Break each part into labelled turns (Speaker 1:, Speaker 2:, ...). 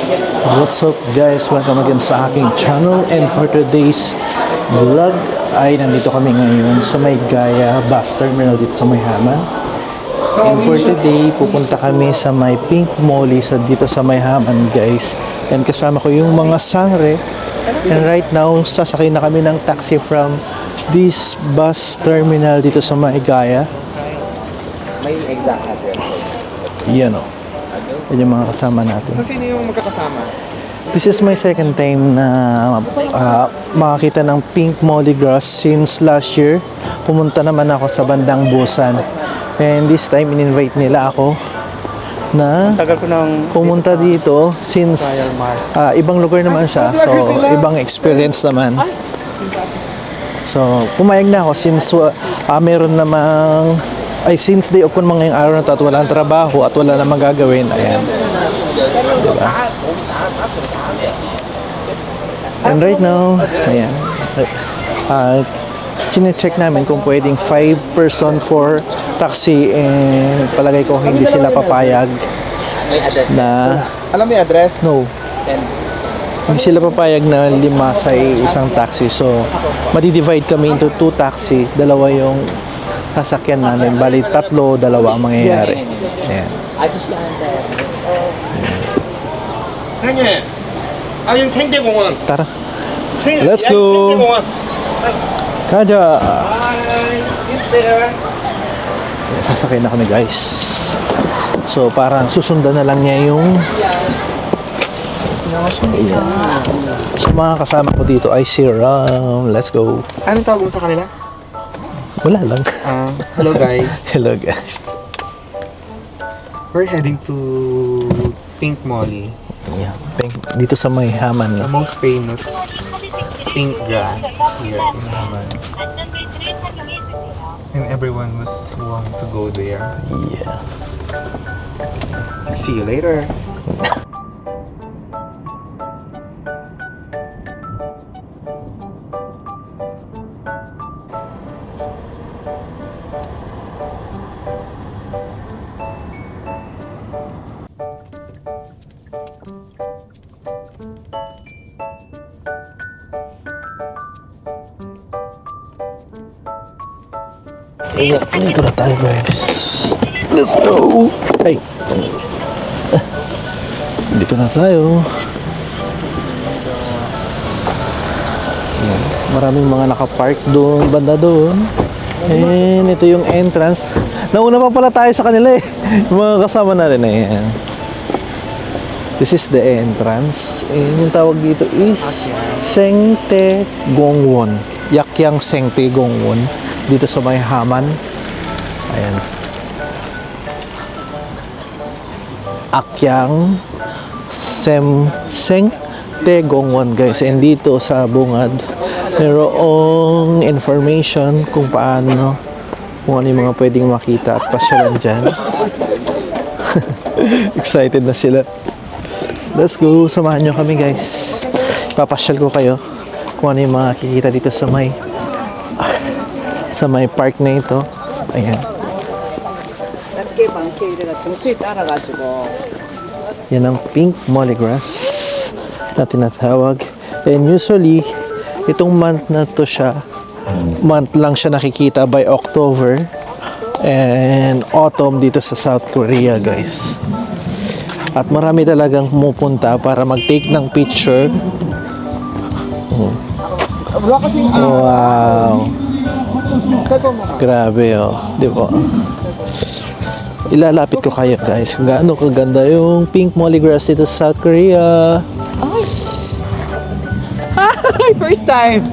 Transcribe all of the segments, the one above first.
Speaker 1: What's up guys? Welcome again sa aking channel, and for today's vlog ay nandito kami ngayon sa may Gaya bus terminal dito sa may Haman. And for today, pupunta kami sa may Pink Molly dito sa may Haman guys. And kasama ko yung mga sangre. And right now, sasakay na kami ng taxi from this bus terminal dito sa may Gaya.
Speaker 2: May exact address.
Speaker 1: Yan o. Yan yung mga kasama natin.
Speaker 2: So, sino yung magkakasama?
Speaker 1: This is my second time na makakita ng Pink Molly grass since last year. Pumunta naman ako sa bandang Busan. And this time, in-invite nila ako na pumunta dito since ibang lugar naman siya. So, ibang experience naman. So, pumayag na ako since meron namang since day off ko naman ngayong araw na to at walang trabaho at wala namang gagawin. Ayan. Diba? And right now, ayan. Chine-check namin kung pwedeng 5-person for taxi, and palagay ko hindi sila papayag na
Speaker 2: Alam mo yung address?
Speaker 1: no. Hindi sila papayag na 5 sa isang taxi. So, madi-divide kami into 2 taxi. Dalawa yung sasakyan namin. Bali, 3, 2 ang mangyayari. Ayan.
Speaker 3: 형님, 여기 생대공원.
Speaker 1: Tara. Let's go.
Speaker 3: 생대공원.
Speaker 1: Kaja. Ayan, sasakay na kami guys. So, parang susundan na lang niya yung ayan. So, mga kasama ko dito ay si Ram. Let's go.
Speaker 2: Anong tawag mo sa kanila?
Speaker 1: Wala lang.
Speaker 2: Hello guys.
Speaker 1: Hello guys.
Speaker 2: We're heading to Pink Molly.
Speaker 1: Yeah, dito sa may Haman.
Speaker 2: The most famous pink grass here in Haman. And everyone was want to go there.
Speaker 1: Yeah.
Speaker 2: See you later.
Speaker 1: Ayan, dito na tayo guys. Let's go! Hey! Dito na tayo. Ayan, maraming mga nakapark doon, banda doon. And ito yung entrance. Nauna pa pala tayo sa kanila eh. Yung mga kasama natin eh. Ayan. This is the entrance. And yung tawag dito is Sengte Gongwon. Yakyang Sengte Gongwon. Dito sa may Haman. Ayan. Akyang Seng Tegongwon guys. And dito sa bungad mayroong information kung paano, kung ano yung mga pwedeng makita at pasyalan dyan. Excited na sila. Let's go. Samahan nyo kami guys. Papasyal ko kayo kung ano yung mga kikita dito sa may park na ito. Ayan. Yan ang Pink Molly grass na tinatawag. And usually, itong month na to siya, month lang siya nakikita by October and autumn dito sa South Korea guys. At marami talagang pumupunta para mag-take ng picture. Wow! Grabe oh, di ba? Ilalapit ko kayo guys kung gaano kaganda yung Pink Molly grass dito sa South Korea.
Speaker 2: First time!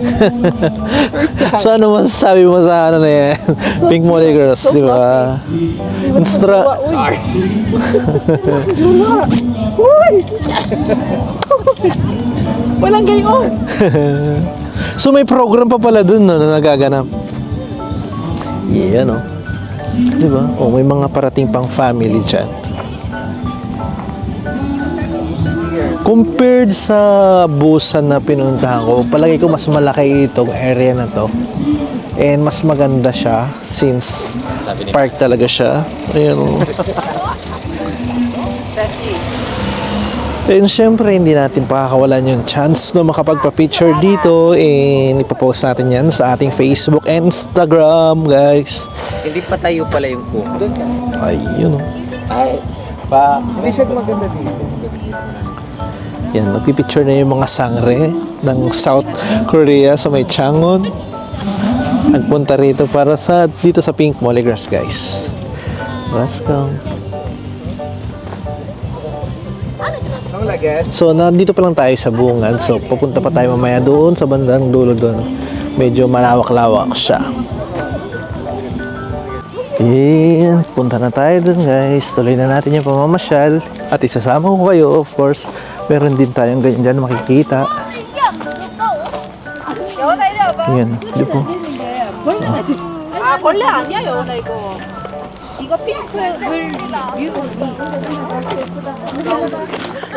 Speaker 1: So ano masasabi mo sa ano na yan? Pink Molly grass, di ba?
Speaker 2: Walang gayon!
Speaker 1: So may program pa pala dun no, na nagaganap. Yan o. Diba? O may mga parating pang family dyan. Compared sa Busan na pinuntahan ko, palagi ko mas malaki itong area na to. And mas maganda siya since park talaga siya. Ayan o. And syempre, hindi natin pakakawalan yung chance na makapagpa-picture dito. And ipopost natin yan sa ating Facebook and Instagram, guys.
Speaker 2: Hindi pa tayo pala yung cook.
Speaker 1: Ayun, oh.
Speaker 2: Ay, pa.
Speaker 3: Hindi siya maganda dito.
Speaker 1: Yan, napipicture na yung mga sangre ng South Korea sa may Changwon. Nagpunta rito para dito sa Pink Mollygrass, guys. Let's go. So, nandito pa lang tayo sa Bungan. So, pupunta pa tayo mamaya doon sa bandang dulo doon. Medyo malawak-lawak siya. And, punta na tayo doon, guys. Tuloy na natin yung pamamasyal. At isasama ko kayo, of course. Meron din tayong ganyan dyan makikita. Yan, di po.
Speaker 4: 아 벌레 아니야 여원아 이거 이거 핑크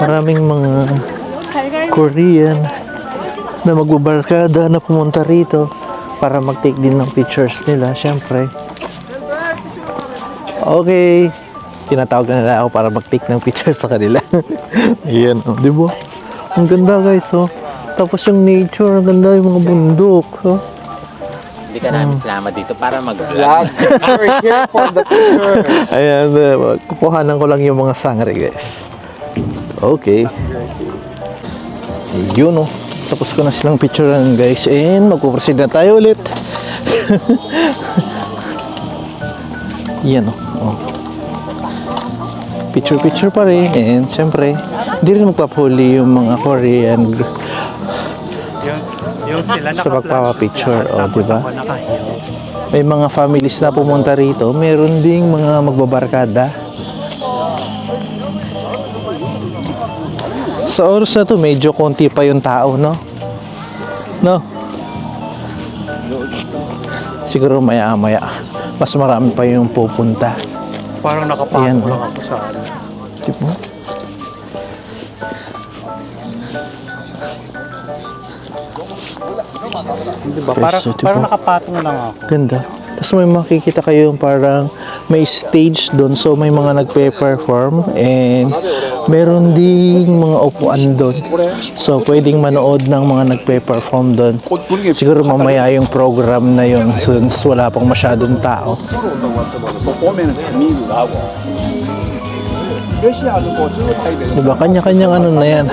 Speaker 1: Maraming mga Korean na magbabarkada na pumunta rito para mag-take din ng pictures nila, syempre. Okay. Tinatawag na nila ako para mag-take ng pictures sa kanila. Ayan, oh, di ba? Ang ganda, guys, oh. Tapos yung nature, ang ganda yung mga bundok, oh.
Speaker 2: Hindi ka namin sinama dito para mag-vlog.
Speaker 3: We're here for the picture.
Speaker 1: Ayan, kukuhanan ko lang yung mga sangre, guys. Okay. Yun, oh. Tapos ko na silang picturean, guys. And magpuproceed na tayo ulit. Yan, oh. Picture-picture pa rin. And syempre, hindi rin magpapahuli yung mga Korean
Speaker 5: Yung sila
Speaker 1: sa pagpapapicture, oh, di ba? May mga families na pumunta rito, meron ding mga magbabarkada. Sa oras na to, medyo konti pa yung tao, no? No? Siguro maya-maya, mas marami pa yung pupunta.
Speaker 5: Parang
Speaker 1: Ayan,
Speaker 5: nakapatong
Speaker 1: oh.
Speaker 5: lang ako sa ano.
Speaker 1: Tipo?
Speaker 5: Diba?
Speaker 1: Guys, so,
Speaker 5: Parang
Speaker 1: diba?
Speaker 5: nakapatong lang ako.
Speaker 1: Ganda. Tapos may makikita kayo yung parang may stage doon. So may mga nagpe-perform and meron ding mga upuan doon. So pwedeng manood ng mga nagpe-perform doon. Siguro mamaya yung program na yun since wala pang masyadong tao. Diba? Kanya-kanyang ano na yan.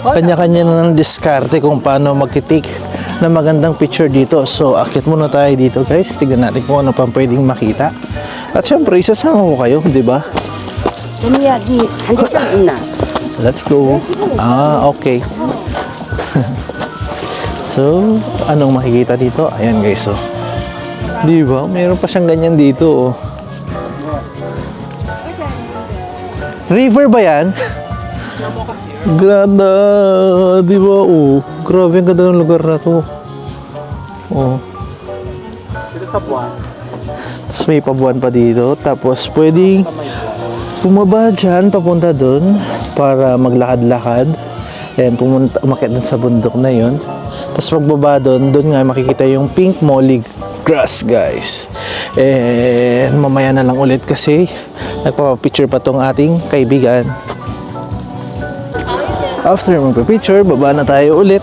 Speaker 1: Kanya-kanya na ng diskarte kung paano magkitik na magandang picture dito. So, akit muna tayo dito, guys. Tignan natin kung ano pang pwedeng makita. At syempre, isasama ko kayo, di ba?
Speaker 6: 언니야, 니 앉아서 있나?
Speaker 1: Let's go. Ah, okay. So, anong makikita dito? Ayan, guys, oh. Di ba? Meron pa siyang ganyan dito, oh. River ba yan? Ganda, di ba? Oh, grabe ang ganda ng lugar na to. Oh.
Speaker 5: Dito sa buwan.
Speaker 1: Tapos may pabuan pa dito. Tapos pwedeng bumaba dyan, papunta doon para maglakad-lakad. Ayan, umakyat dun sa bundok na yon. Tapos pagbaba doon nga makikita yung Pink Mollygrass, guys. And mamaya na lang ulit kasi nagpapapicture pa tong ating kaibigan. After magpa-picture, baba na tayo ulit.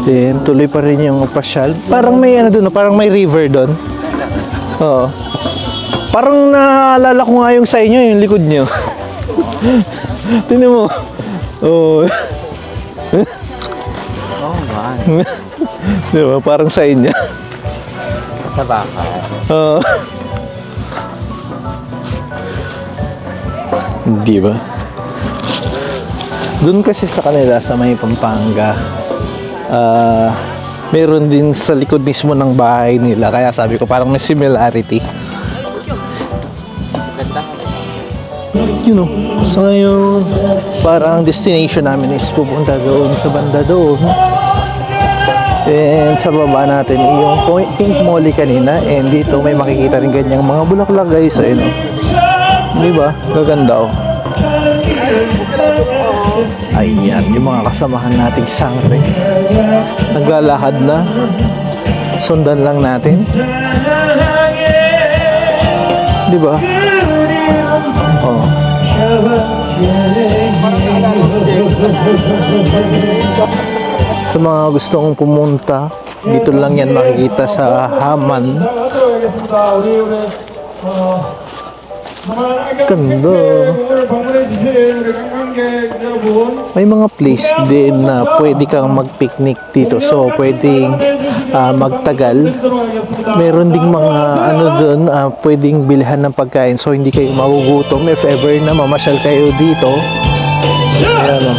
Speaker 1: Then, tuloy pa rin yung pasyal. Parang may ano doon, parang may river doon. Oo. Parang naalala ko nga yung sa inyo, yung likod nyo. Tingnan mo. Oo.
Speaker 2: Oh, man.
Speaker 1: Diba? Parang sa inyo.
Speaker 2: Sa baka.
Speaker 1: Oo. Diba? Doon kasi sa kanila, sa may Pampanga, meron din sa likod mismo ng bahay nila. Kaya sabi ko, parang may similarity.
Speaker 2: Ganda.
Speaker 1: You know, sa ngayon, parang destination namin is pupunta doon sa banda doon. And sa baba natin, yung Pink Molly kanina. And dito may makikita rin ganyang mga bulaklak, guys. Ayun, oh. Diba? Gaganda, oh. Ayan, yung mga kasamahan nating sangre. Naglalakad na. Sundan lang natin. Diba? Oh. Sa mga gustong pumunta, dito lang yan makikita sa Haman. Ganda. May mga place din na pwede kang mag-picnic dito. So, pwedeng magtagal. Meron ding mga ano dun, pwedeng bilhan ng pagkain. So, hindi kayo magugutom if ever na mamasyal kayo dito. Ayan o.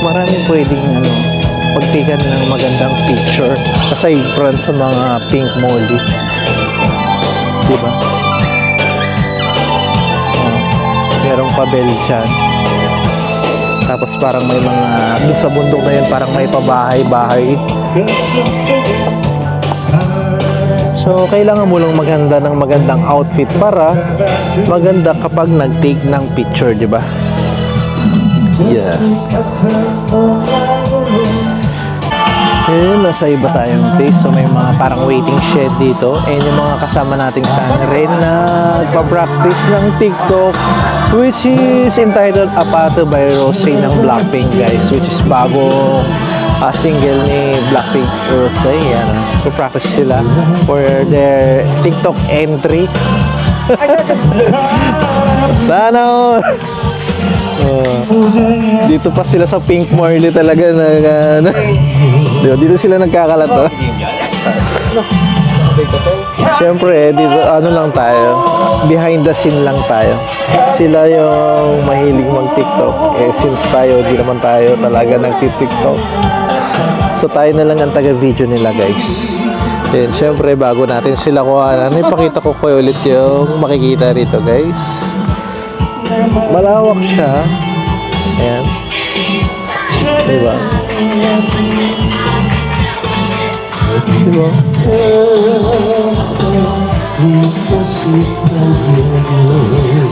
Speaker 1: Maraming pwedeng pagtikan ng magandang picture aside from sa mga pink molly. Diba? Merong pabel dyan. Tapos parang may mga dun sa bundok na yun parang may pabahay-bahay. So kailangan mo lang maganda ng magandang outfit para maganda kapag nag-take ng picture, diba? Yeah. Ayun, nasa iba tayong place. So may mga parang waiting shed dito. And yung mga kasama nating Sangre na nagpa-practice ng TikTok, which is entitled Apato by Rosé ng Blackpink, guys. Which is bagong single ni Blackpink, Rosé. Yan. So-practice sila for their TikTok entry. Sana all! Dito pa sila sa Pink Marley talaga na dito sila nagkakalat. Siyempre, dito ano lang tayo, behind the scene lang tayo. Sila yung mahilig mag-TikTok. Since tayo, di naman tayo talaga nag-TikTok. So tayo na lang ang taga-video nila, guys. And siyempre, bago natin sila kuhanan, ipakita ko kayo ulit yung makikita rito, guys. Malawak siya. Ayan. Diba? Diba?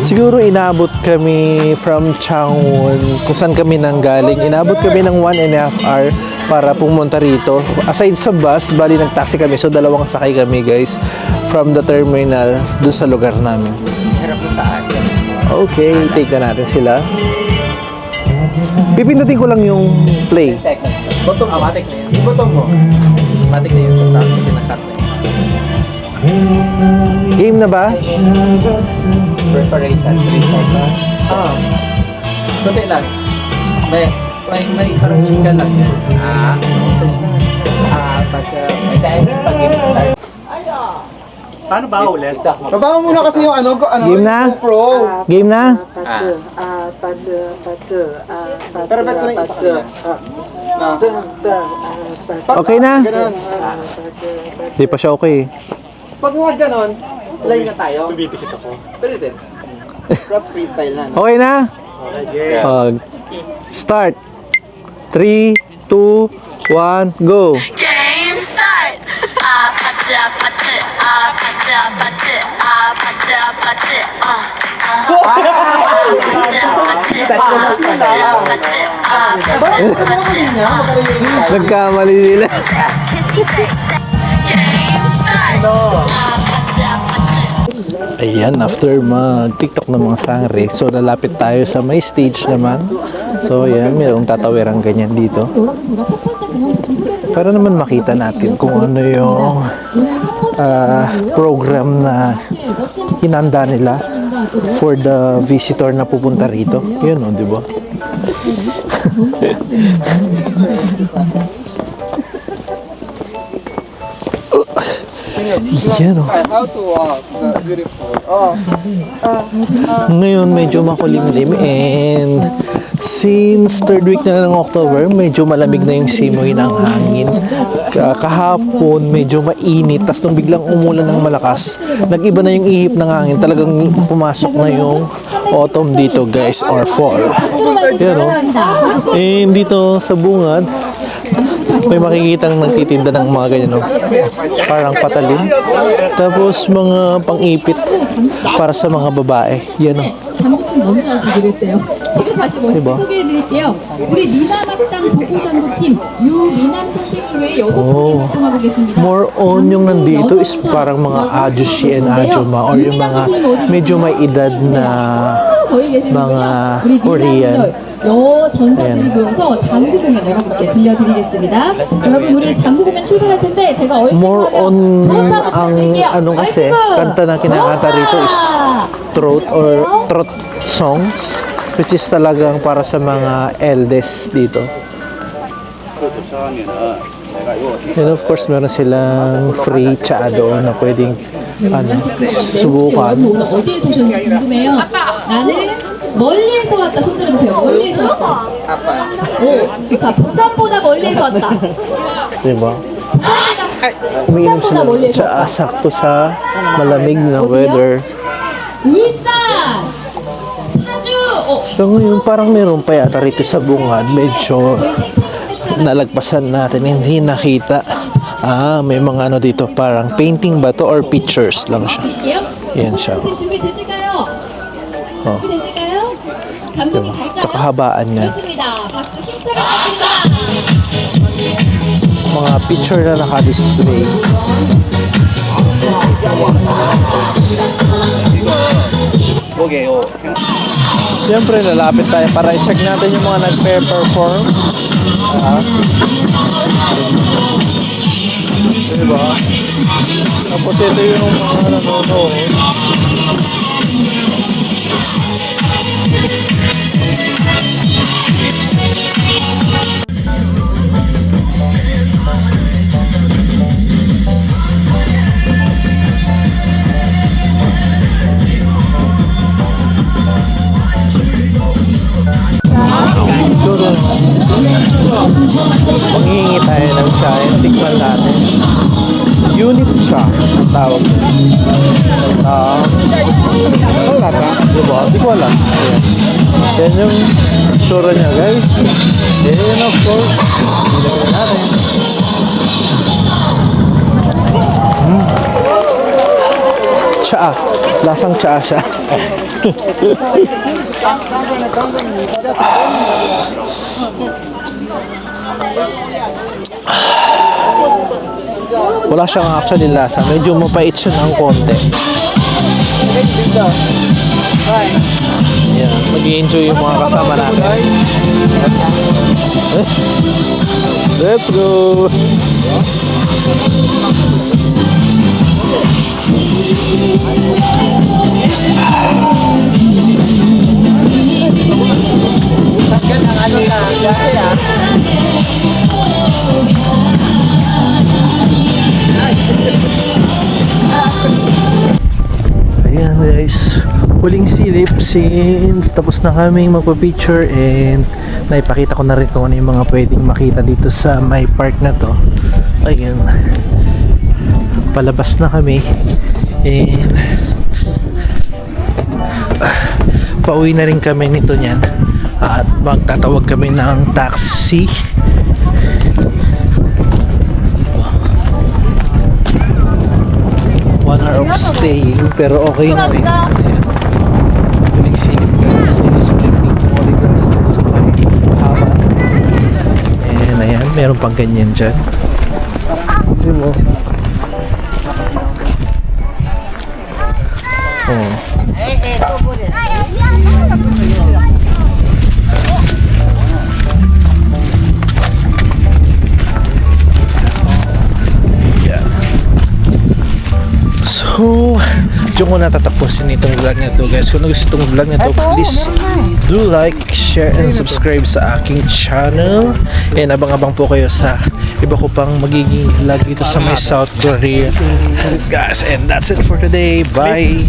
Speaker 1: Siguro inabot kami from Changwon, kung saan kami nanggaling. Inabot kami ng 1.5 hour para pumunta rito. Aside sa bus, bali nag-taxi kami. So, dalawang sakay kami, guys, from the terminal dun sa lugar namin. Okay, take na natin sila. Pipindutin ko lang yung play.
Speaker 2: Bottom mo. Matik na yun. Yung bottom mo. Matik na yun sa sound kasi nakat na yun.
Speaker 1: Game na ba?
Speaker 2: Preparation. 3 seconds. Kunti lang. May parang chika lang yun. Pag-game start.
Speaker 5: Paano ba ulit?
Speaker 3: Baba mo muna kasi yung
Speaker 1: Game na?
Speaker 3: GoPro.
Speaker 1: Game na?
Speaker 3: Perfect ko na yung isa kanina.
Speaker 1: Okay na?
Speaker 3: Ganun.
Speaker 1: Di pa siya okay.
Speaker 3: Pag nga ganon, line na tayo.
Speaker 5: Tumitikit ako.
Speaker 3: Pwede din. Cross freestyle na.
Speaker 1: Okay na? Start. 3, 2, 1, go!
Speaker 7: Game start. Apache, apache, apache, apache, apache, apache.
Speaker 1: Nagkamali sila.
Speaker 7: Kissy face. Game start. Apache, apache.
Speaker 1: Ayan, after mag-TikTok ng mga Sangre, so lalapit tayo sa may stage naman. So ayan, mayroong tatawirang ganyan dito. Para naman makita natin kung ano yung program na hinanda nila for the visitor na pupunta rito. Yun o, di ba? Yan o.
Speaker 3: How to walk. Beautiful.
Speaker 1: Ngayon medyo makulimlim and since third week na ng October, medyo malamig na yung simoy ng hangin. Kahapon medyo mainit, tas nung biglang umulan ng malakas, nag-iba na yung ihip ng hangin. Talagang pumasok na yung autumn dito, guys, or fall. Yan o. And dito sa bungad, may makikitang nagtitinda ng mga ganyan, no? Parang patalim. Tapos mga pang-ipit para sa mga babae. Yan o.
Speaker 8: 장구팀 먼저 하시기로 했대요. 제가 다시 멋있게
Speaker 1: 대박.
Speaker 8: 소개해드릴게요. 우리 미남학당 보고장구팀 유미남 선생님 외에 6분이 활동하고 계십니다.
Speaker 1: More on yung nandito is parang mga ajushi and ajuma or yung mga medyo may edad na
Speaker 8: 거기 계시는군요.
Speaker 1: mga
Speaker 8: 우리
Speaker 1: Korean.
Speaker 8: 여 전사들이 모여서 장구 공연 여러분께 들려드리겠습니다. 여러분 우리 장구 공연 출발할 텐데 제가
Speaker 1: More
Speaker 8: 얼씨구
Speaker 1: on
Speaker 8: 하면 저부터 한번
Speaker 1: ang
Speaker 8: 부탁드릴게요.
Speaker 1: ano kasi
Speaker 8: 얼씨구,
Speaker 1: kanta na kinakanta rito is throat or throat songs which is talagang para sa mga eldest dito. And of course meron silang free cha doon na pwedeng subukan.
Speaker 8: 여러분 오늘 어디에서 오셨는지 궁금해요. 나는 멀리에서 왔다. 손 들어주세요. 멀리에서 왔다. 오, 자 부산보다 멀리에서 왔다.
Speaker 1: Diba? Umiinom
Speaker 8: 부산보다
Speaker 1: sila
Speaker 8: 멀리에서
Speaker 1: sa
Speaker 8: 왔다.
Speaker 1: sakto sa malamig na
Speaker 8: 어디요?
Speaker 1: weather.
Speaker 8: 울산, 파주.
Speaker 1: So ngayon parang meron pa yata rito sa bungad. Medyo
Speaker 8: 저희 생태계
Speaker 1: nalagpasan natin, hindi nakita. May mga ano dito, parang painting ba to or pictures lang siya.
Speaker 8: 드릴게요.
Speaker 1: Yan siya.
Speaker 8: 준비됐을까요?
Speaker 1: Oh.
Speaker 8: 준비됐을까요? 감독님
Speaker 1: Diba?
Speaker 8: 갈까요?
Speaker 1: Sa kahabaan niya.
Speaker 8: 좋습니다. 박수 힘차게 갑니다.
Speaker 1: Mga picture na naka-display. Siyempre, lalapit tayo para i-check natin yung mga nagpe-perform. Diba? Tapos ito yung mga nanonood. Siguro, manghihingi tayo ng chai. Tikman natin. Unit siya ang tawag. Wala ka? Diba? Di ko alam. Ayan. Yan yung sura niya, guys. And of course, ilagay natin. Tsaa. Lasang tsaa siya. Wala siyang actually lasa. Medyo mapait siya ng konti. Yan. Mag-i-enjoy yung mga kasama natin. Let's go! Ayan guys, huling silip since tapos na kaming magpa-picture and naipakita ko na rin kung ano yung mga pwedeng makita dito sa my park na to. Ayan, palabas na kami and pauwi na rin kami nito niyan at magtatawag kami ng taxi. Hour of staying pero okay na rin. Huling silip guys, dito sa Picnic Polygraphs dito sa may haba. And ayan, meron pang ganyan dyan. Diba? Oh. So, diyan ko natatapusin itong vlog na to guys. Kung gusto itong vlog na to, please do like, share, and subscribe sa aking channel. And abang-abang po kayo sa iba ko pang magiging vlog dito sa may South Korea. Guys, and that's it for today. Bye!